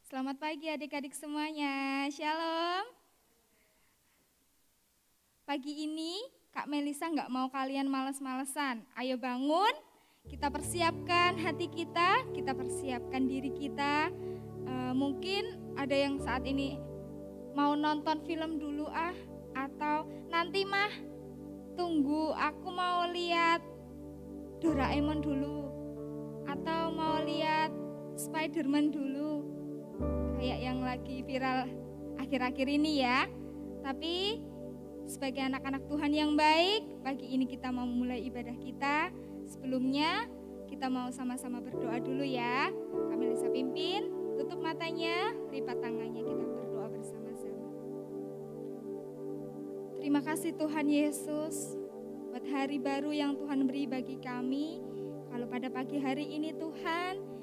Selamat pagi adik-adik semuanya, shalom. Pagi ini Kak Melisa nggak mau kalian males-malesan. Ayo bangun, kita persiapkan hati kita persiapkan diri kita. Mungkin ada yang saat ini mau nonton film dulu atau nanti mah tunggu aku mau lihat Doraemon dulu. Atau mau lihat Spiderman dulu. Kayak yang lagi viral akhir-akhir ini ya. Tapi sebagai anak-anak Tuhan yang baik, pagi ini kita mau memulai ibadah kita. Sebelumnya kita mau sama-sama berdoa dulu ya. Kami bisa pimpin, tutup matanya, lipat tangannya, kita berdoa bersama-sama. Terima kasih Tuhan Yesus buat hari baru yang Tuhan beri bagi kami. Kalau pada pagi hari ini Tuhan,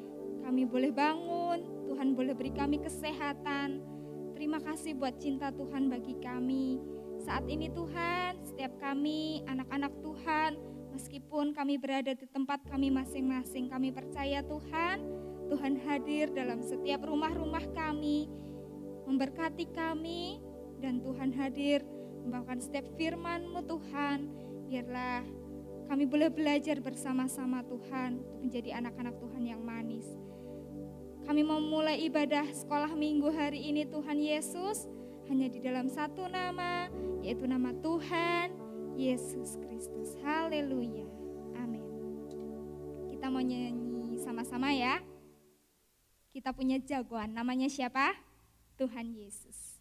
kami boleh bangun, Tuhan boleh beri kami kesehatan. Terima kasih buat cinta Tuhan bagi kami. Saat ini Tuhan, setiap kami anak-anak Tuhan, meskipun kami berada di tempat kami masing-masing, kami percaya Tuhan hadir dalam setiap rumah-rumah kami, memberkati kami, dan Tuhan hadir membawakan setiap firman-Mu Tuhan. Biarlah kami boleh belajar bersama-sama Tuhan untuk menjadi anak-anak Tuhan yang manis. Kami mau mulai ibadah sekolah minggu hari ini Tuhan Yesus hanya di dalam satu nama, yaitu nama Tuhan Yesus Kristus. Haleluya. Amin. Kita mau nyanyi sama-sama ya. Kita punya jagoan, namanya siapa? Tuhan Yesus.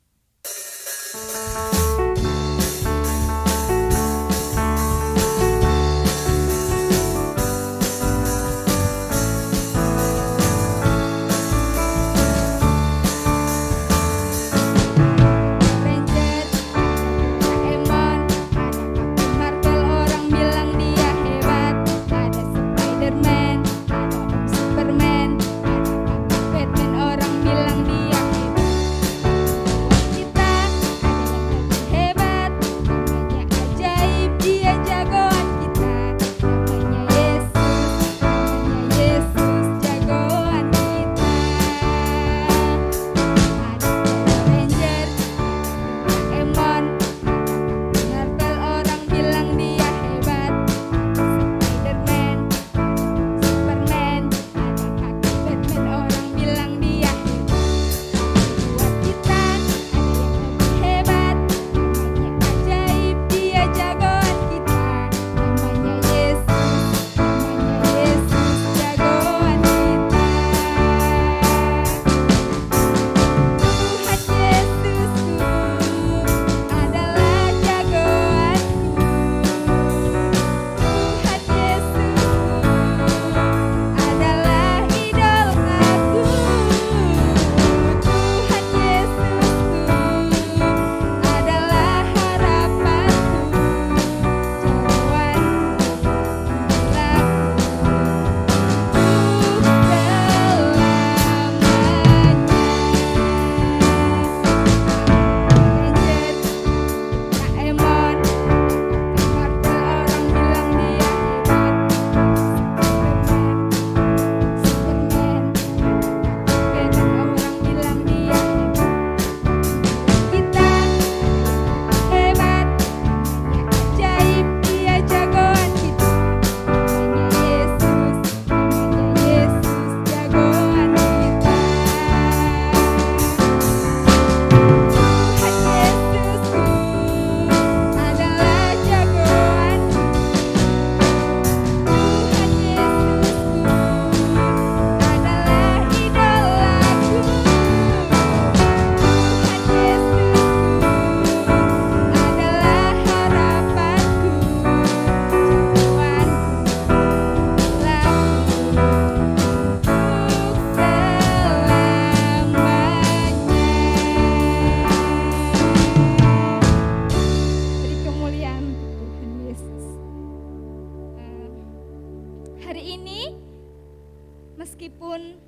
Meskipun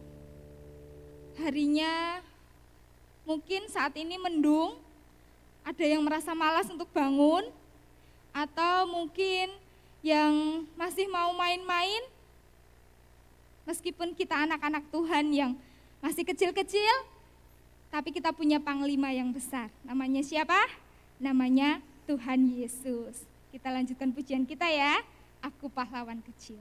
harinya mungkin saat ini mendung, ada yang merasa malas untuk bangun, atau mungkin yang masih mau main-main, meskipun kita anak-anak Tuhan yang masih kecil-kecil, tapi kita punya panglima yang besar. Namanya siapa? Namanya Tuhan Yesus. Kita lanjutkan pujian kita ya. Aku pahlawan kecil.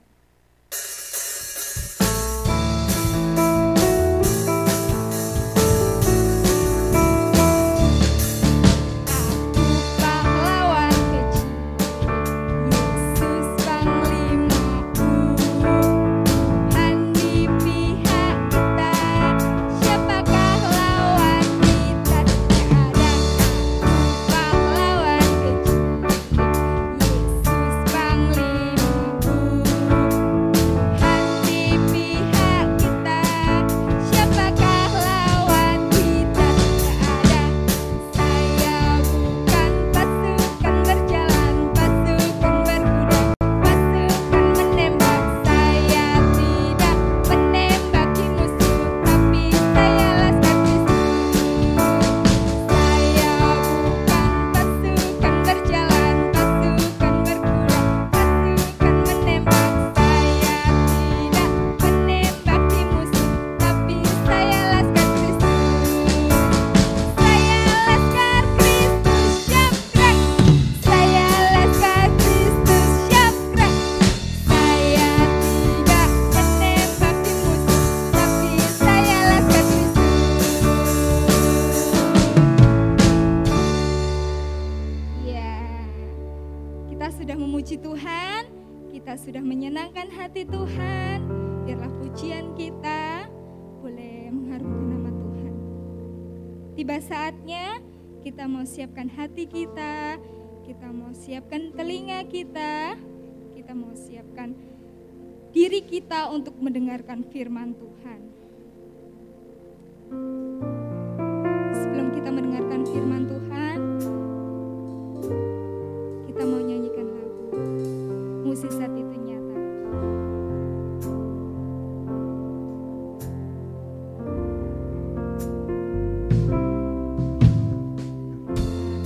Sudah menyenangkan hati Tuhan, biarlah pujian kita boleh mengharumkan nama Tuhan. Tiba saatnya kita mau siapkan hati kita mau siapkan telinga kita mau siapkan diri kita untuk mendengarkan firman Tuhan. Sebelum kita mendengarkan firman Tuhan, kita mau nyanyikan lagu Mukjizat Itu Nyata.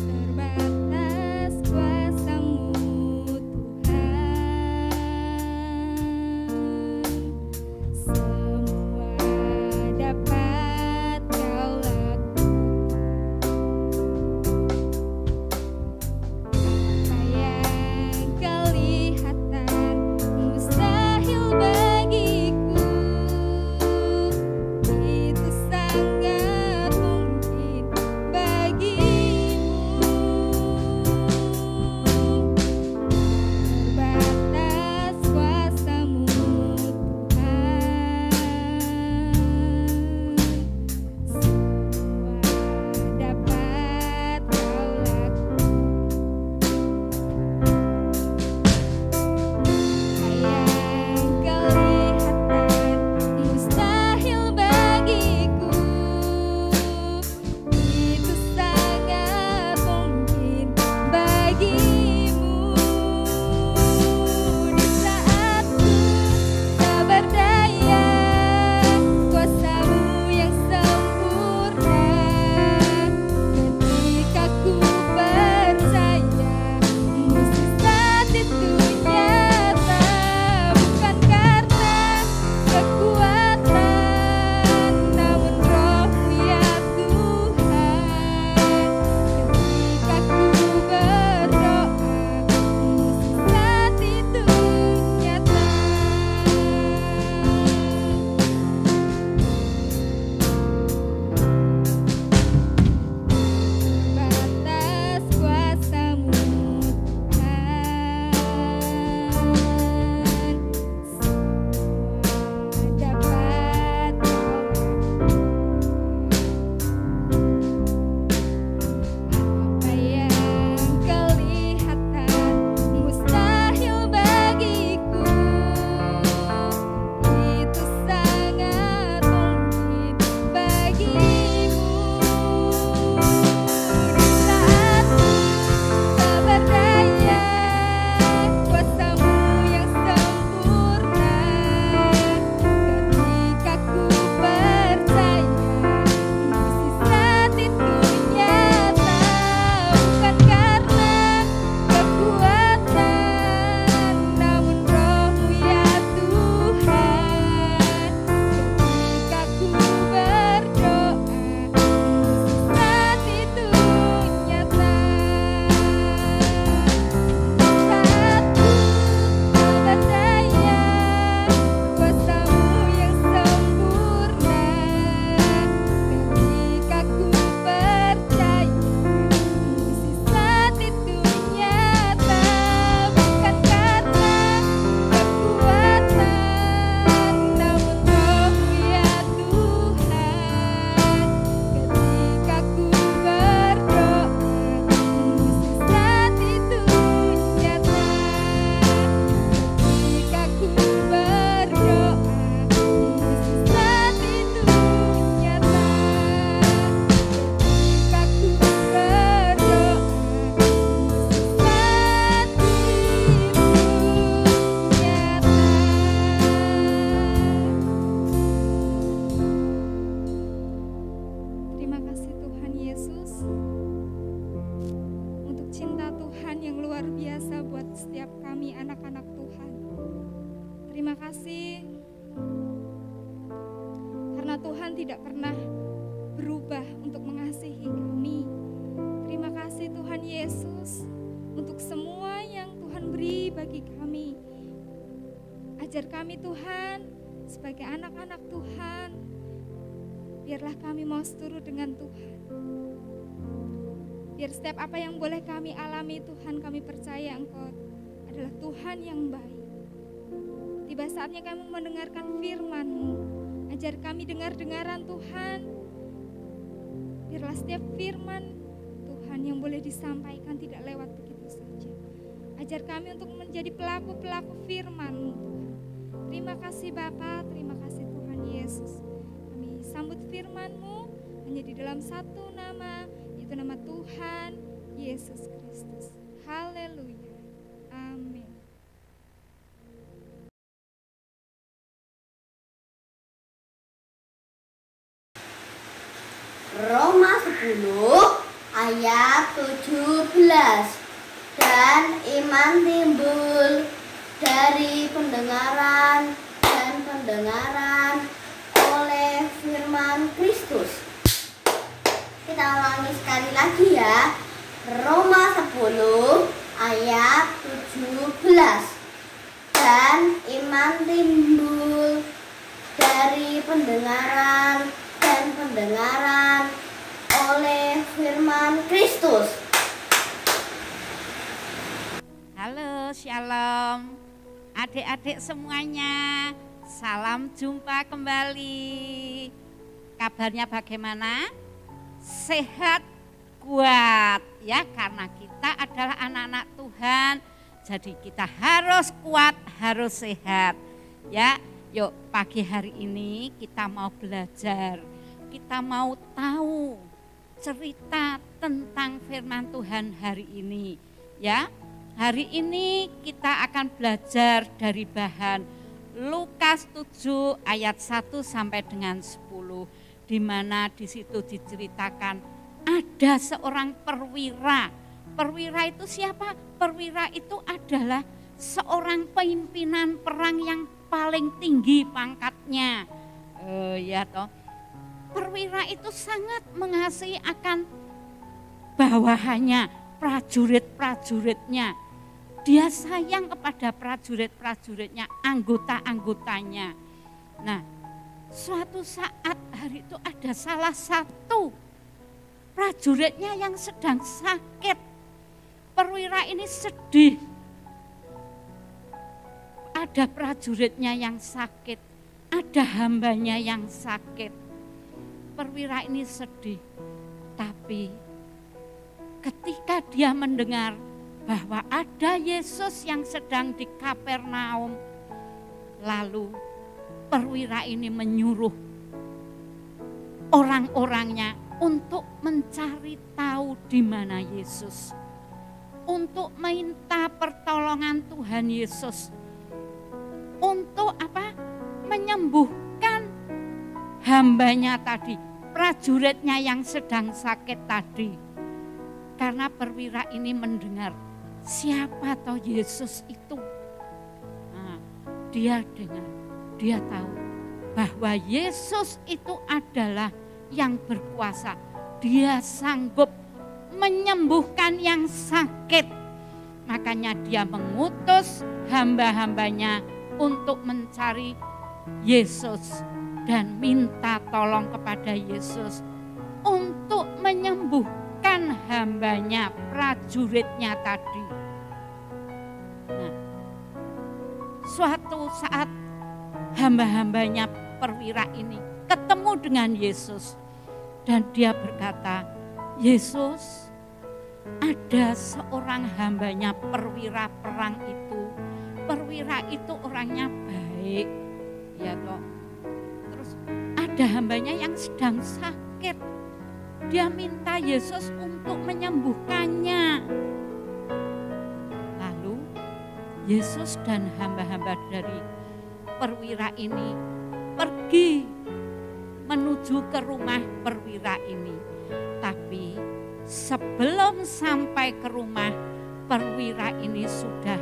Terbatas kuasa-Mu Tuhan, semua dapat Kau lakukan. Apa yang kelihatan Tuhan yang luar biasa buat setiap kami anak-anak Tuhan. Terima kasih karena Tuhan tidak pernah berubah untuk mengasihi kami. Terima kasih Tuhan Yesus untuk semua yang Tuhan beri bagi kami. Ajar kami Tuhan sebagai anak-anak Tuhan. Biarlah kami mau seturut dengan Tuhan. Biar setiap apa yang boleh kami alami Tuhan, kami percaya Engkau adalah Tuhan yang baik. Tiba saatnya kami mendengarkan firman-Mu. Ajar kami dengar-dengaran Tuhan. Biarlah setiap firman Tuhan yang boleh disampaikan tidak lewat begitu saja. Ajar kami untuk menjadi pelaku-pelaku firman-Mu Tuhan. Terima kasih Bapa, terima kasih Tuhan Yesus. Kami sambut firman-Mu hanya di dalam satu nama, yaitu nama Tuhan Yesus Kristus. Haleluya. Amin. Roma 10 ayat 17. Dan iman timbul dari pendengaran, dan pendengaran oleh firman Kristus. Kita ulangi sekali lagi ya. Roma 10 ayat 17. Dan iman timbul dari pendengaran, dan pendengaran oleh firman Kristus. Halo, shalom. Adik-adik semuanya, salam jumpa kembali. Kabarnya bagaimana? Sehat, kuat ya, karena kita adalah anak-anak Tuhan. Jadi kita harus kuat, harus sehat. Ya, yuk pagi hari ini kita mau belajar. Kita mau tahu cerita tentang firman Tuhan hari ini. Ya, hari ini kita akan belajar dari bahan Lukas 7 ayat 1 sampai dengan 10. Di mana di situ diceritakan ada seorang perwira. Perwira itu siapa? Perwira itu adalah seorang pimpinan perang yang paling tinggi pangkatnya. Ya toh. Perwira itu sangat mengasihi akan bawahannya, prajurit-prajuritnya. Dia sayang kepada prajurit-prajuritnya, anggota-anggotanya. Nah, suatu saat hari itu ada salah satu prajuritnya yang sedang sakit. Perwira ini sedih. Ada prajuritnya yang sakit, ada hambanya yang sakit. Perwira ini sedih, tapi ketika dia mendengar bahwa ada Yesus yang sedang di Kapernaum, lalu perwira ini menyuruh orang-orangnya untuk mencari tahu di mana Yesus, untuk minta pertolongan Tuhan Yesus, untuk apa? Menyembuhkan hambanya tadi, prajuritnya yang sedang sakit tadi. Karena perwira ini mendengar siapa toh Yesus itu. Nah, dia dengar, dia tahu bahwa Yesus itu adalah yang berkuasa. Dia sanggup menyembuhkan yang sakit. Makanya dia mengutus hamba-hambanya untuk mencari Yesus dan minta tolong kepada Yesus untuk menyembuhkan hambanya, prajuritnya tadi. Nah, suatu saat hamba-hambanya perwira ini ketemu dengan Yesus dan dia berkata, Yesus, ada seorang hambanya perwira perang itu. Perwira itu orangnya baik, ya toh. Terus ada hambanya yang sedang sakit. Dia minta Yesus untuk menyembuhkannya. Lalu Yesus dan hamba-hamba dari perwira ini pergi menuju ke rumah perwira ini. Tapi sebelum sampai ke rumah perwira ini sudah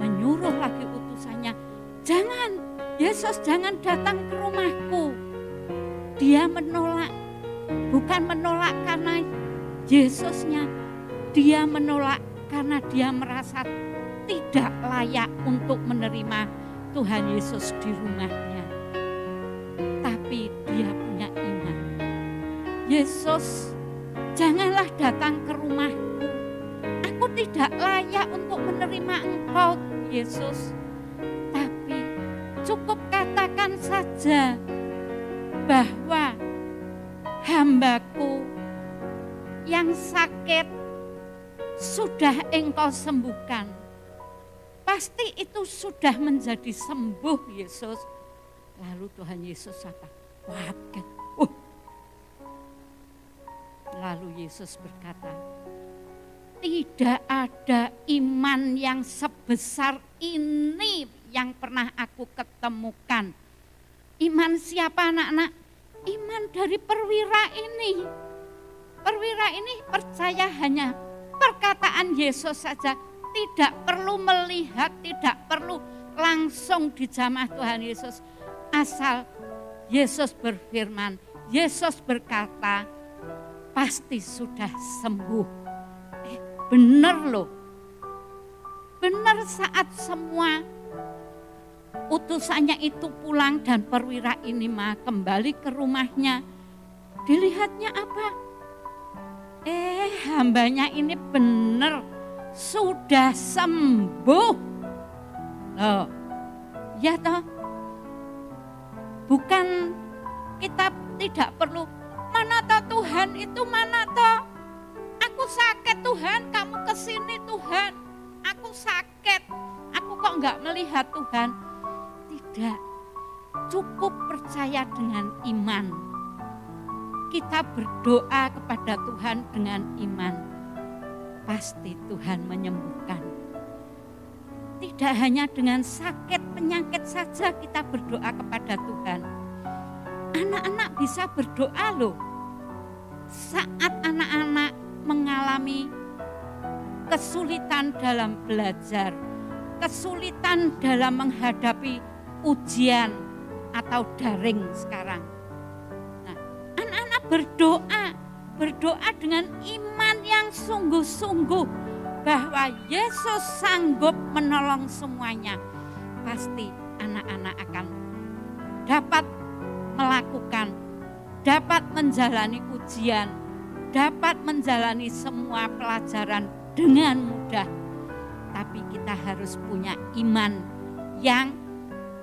menyuruh lagi utusannya, jangan, Yesus jangan datang ke rumahku. Dia menolak, bukan menolak karena Yesusnya, dia menolak karena dia merasa tidak layak untuk menerima Tuhan Yesus di rumahnya. Tapi dia punya iman. Yesus, janganlah datang ke rumahku. Aku tidak layak untuk menerima Engkau, Yesus. Tapi cukup katakan saja bahwa hambaku yang sakit sudah Engkau sembuhkan. Pasti itu sudah menjadi sembuh, Yesus. Lalu Tuhan Yesus apa? Kaget. Lalu Yesus berkata, tidak ada iman yang sebesar ini yang pernah aku ketemukan. Iman siapa anak-anak? Iman dari perwira ini. Perwira ini percaya hanya perkataan Yesus saja. Tidak perlu melihat, tidak perlu langsung dijamah Tuhan Yesus. Asal Yesus berfirman, Yesus berkata, pasti sudah sembuh. Benar loh. Benar saat semua utusannya itu pulang dan perwira ini kembali ke rumahnya. Dilihatnya apa? Hambanya ini benar sudah sembuh. Loh, ya toh? Bukan kita tidak perlu, mana toh Tuhan itu, mana toh? Aku sakit Tuhan, kamu kesini Tuhan. Aku sakit, aku kok enggak melihat Tuhan. Tidak, cukup percaya dengan iman. Kita berdoa kepada Tuhan dengan iman. Pasti Tuhan menyembuhkan. Tidak hanya dengan sakit penyakit saja kita berdoa kepada Tuhan. Anak-anak bisa berdoa loh. Saat anak-anak mengalami kesulitan dalam belajar, kesulitan dalam menghadapi ujian atau daring sekarang. Nah, anak-anak berdoa dengan iman yang sungguh-sungguh bahwa Yesus sanggup menolong semuanya. Pasti anak-anak akan dapat melakukan, dapat menjalani ujian, dapat menjalani semua pelajaran dengan mudah. Tapi kita harus punya iman yang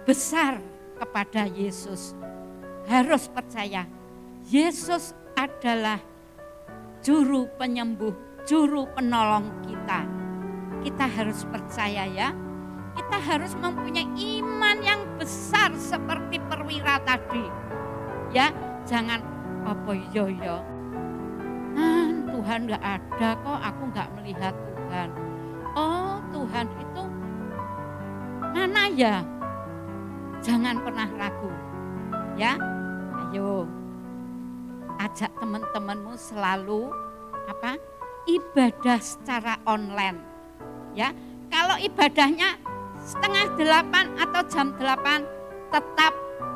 besar kepada Yesus. Harus percaya, Yesus adalah juru penyembuh, juru penolong kita. Kita harus percaya ya. Kita harus mempunyai iman yang besar seperti perwira tadi. Ya, jangan apa yo. Tuhan gak ada kok, aku gak melihat Tuhan. Oh, Tuhan itu mana ya? Jangan pernah ragu. Ya, ayo ajak teman-temanmu selalu ibadah secara online. Ya, kalau ibadahnya 7:30 atau jam 8 tetap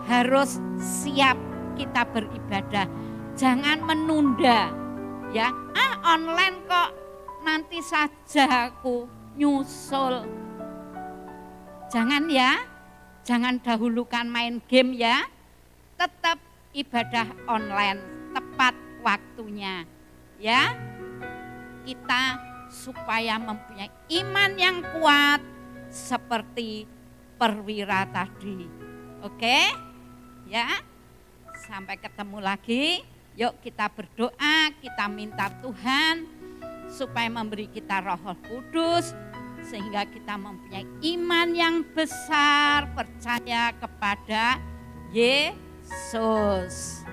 harus siap kita beribadah. Jangan menunda. Ya, online kok nanti saja aku nyusul. Jangan ya, jangan dahulukan main game ya. Tetap ibadah online tepat waktunya. Ya, kita supaya mempunyai iman yang kuat seperti perwira tadi. Oke? Ya. Sampai ketemu lagi. Yuk kita berdoa, kita minta Tuhan supaya memberi kita Roh Kudus sehingga kita mempunyai iman yang besar, percaya kepada Yesus.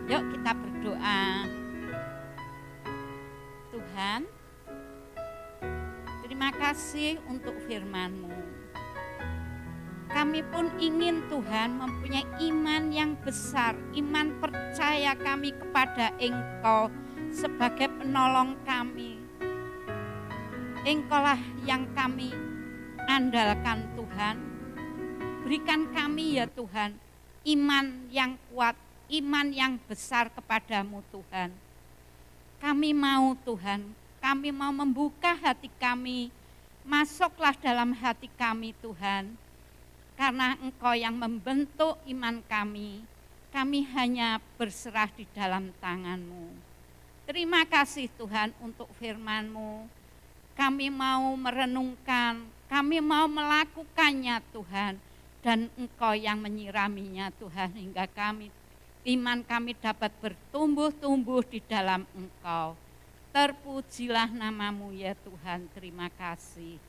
Yuk kita berdoa. Tuhan, terima kasih untuk firman-Mu. Kami pun ingin Tuhan mempunyai iman yang besar, iman percaya kami kepada Engkau sebagai penolong kami. Engkaulah yang kami andalkan Tuhan. Berikan kami ya Tuhan iman yang kuat, iman yang besar kepadamu Tuhan. Kami mau Tuhan, kami mau membuka hati kami, masuklah dalam hati kami Tuhan. Karena Engkau yang membentuk iman kami hanya berserah di dalam tangan-Mu. Terima kasih Tuhan untuk firman-Mu. Kami mau merenungkan, kami mau melakukannya Tuhan. Dan Engkau yang menyiraminya Tuhan hingga iman kami dapat bertumbuh-tumbuh di dalam Engkau. Terpujilah nama-Mu ya Tuhan, terima kasih.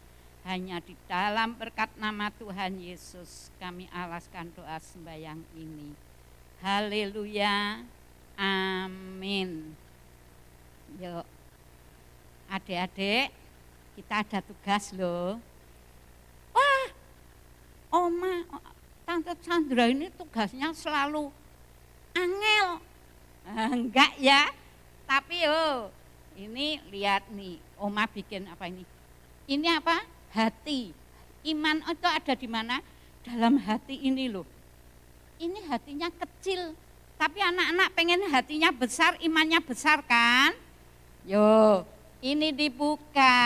Hanya di dalam berkat nama Tuhan Yesus kami alaskan doa sembahyang ini. Haleluya, amin. Yuk, adik-adik, kita ada tugas loh. Wah, Oma, Tante Chandra ini tugasnya selalu angel. Enggak ya, tapi ini lihat nih, Oma bikin apa ini? Ini apa? Hati. Iman itu ada di mana? Dalam hati ini loh. Ini hatinya kecil, tapi anak-anak pengen hatinya besar, imannya besar kan? Yo, ini dibuka.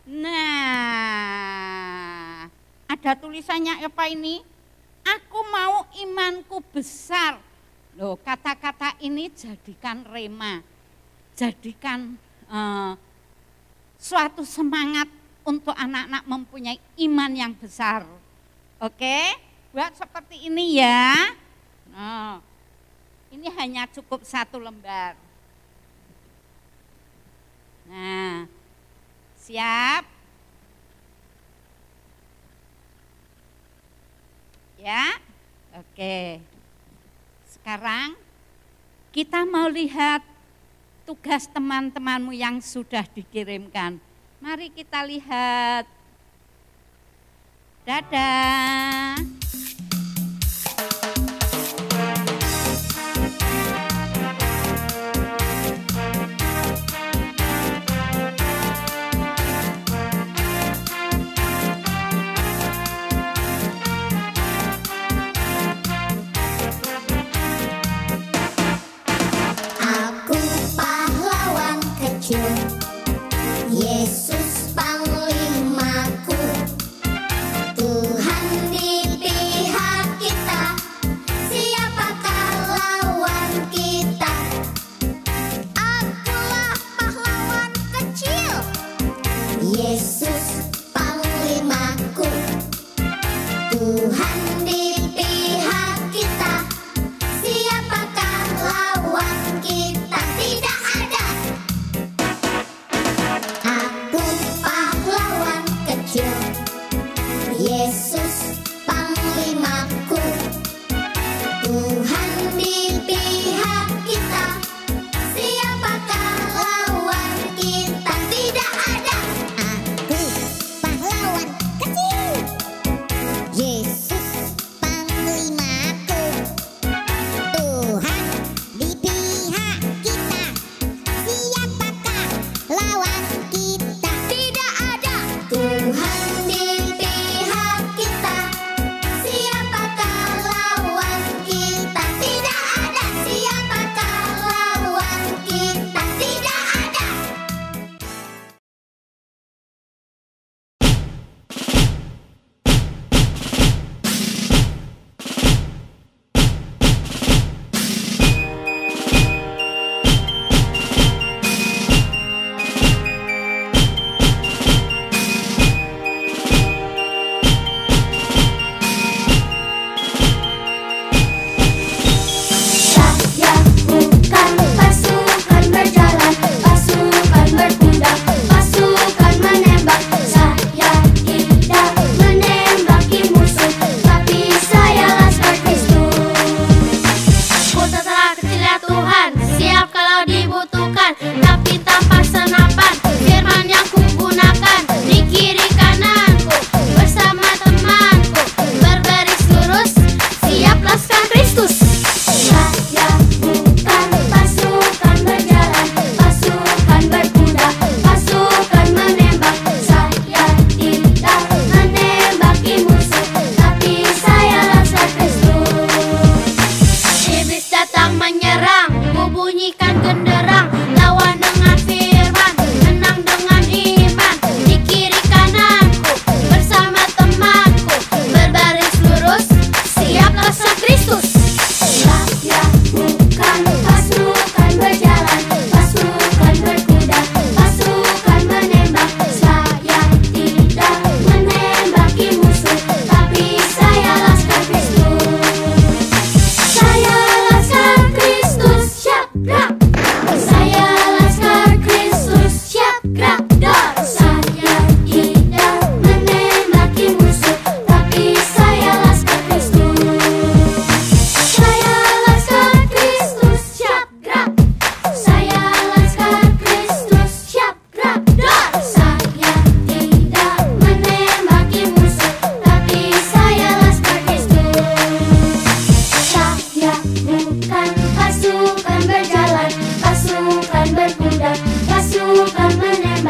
Nah, ada tulisannya apa ini? Aku mau imanku besar. Loh, kata-kata ini jadikan rema, jadikan suatu semangat untuk anak-anak mempunyai iman yang besar. Oke, buat seperti ini ya. Nah, ini hanya cukup 1 lembar. Nah, siap? Ya, oke. Sekarang kita mau lihat tugas teman-temanmu yang sudah dikirimkan. Mari kita lihat. Dadah. Yesus Panglimaku, Tuhan di pihak kita, siapakah lawan kita? Akulah pahlawan kecil, Yesus Panglimaku, Tuhan di pihak kita, siapakah lawan kita? Tidak ada. Aku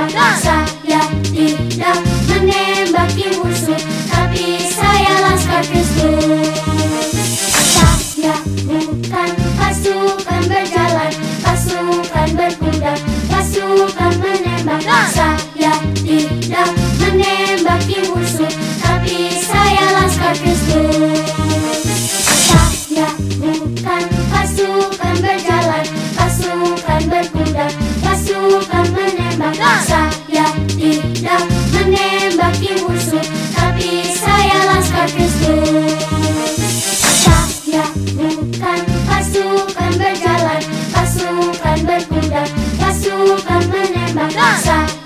menembak. Saya tidak menembaki musuh, tapi saya laskar Kristus. Saya bukan pasukan berjalan, pasukan berkuda, pasukan menembak. Saya tidak menembaki musuh, tapi saya laskar Kristus. Saya bukan pasukan berjalan, pasukan berkuda, pasukan menembak. Saya tidak menembaki musuh, tapi saya laskar Kristus. Saya bukan pasukan berjalan, pasukan berkuda, pasukan menembak.